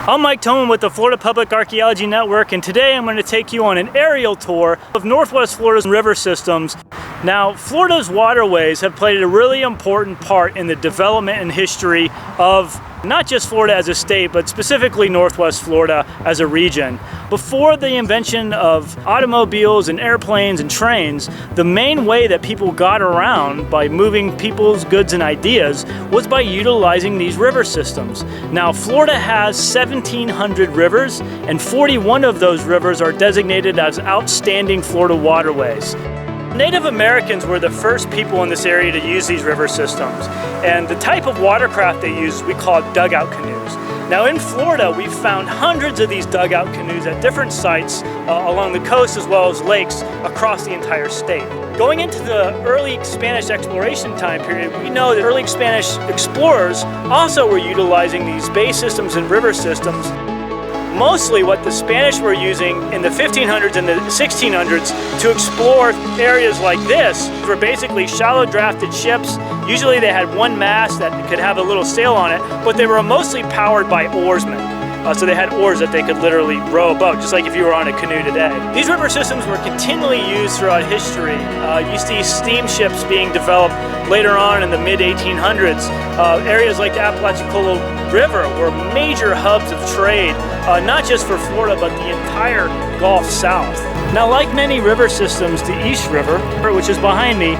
I'm Mike Toman with the Florida Public Archaeology Network, and today I'm going to take you on an aerial tour of Northwest Florida's river systems. Now, Florida's waterways have played a really important part in the development and history of not just Florida as a state, but specifically Northwest Florida as a region. Before the invention of automobiles and airplanes and trains, the main way that people got around by moving people's goods and ideas was by utilizing these river systems. Now, Florida has 1,700 rivers, and 41 of those rivers are designated as outstanding Florida waterways. Native Americans were the first people in this area to use these river systems, and the type of watercraft they used we call dugout canoes. Now in Florida, we've found hundreds of these dugout canoes at different sites along the coast as well as lakes across the entire state. Going into the early Spanish exploration time period, we know that early Spanish explorers also were utilizing these bay systems and river systems. Mostly what the Spanish were using in the 1500s and the 1600s to explore areas like this were basically shallow drafted ships. Usually they had one mast that could have a little sail on it, but they were mostly powered by oarsmen. So they had oars that they could literally row a boat, just like if you were on a canoe today. These river systems were continually used throughout history. You see steamships being developed later on in the mid-1800s. Areas like the Apalachicola River were major hubs of trade, not just for Florida, but the entire Gulf South. Now, like many river systems, the East River, which is behind me,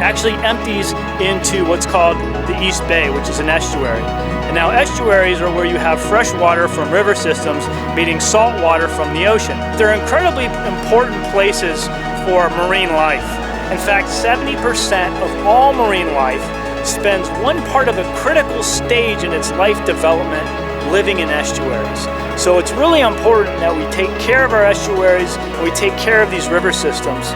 actually empties into what's called the East Bay, which is an estuary. And now estuaries are where you have fresh water from river systems meeting salt water from the ocean. They're incredibly important places for marine life. In fact, 70% of all marine life spends one part of a critical stage in its life development living in estuaries. So it's really important that we take care of our estuaries and we take care of these river systems.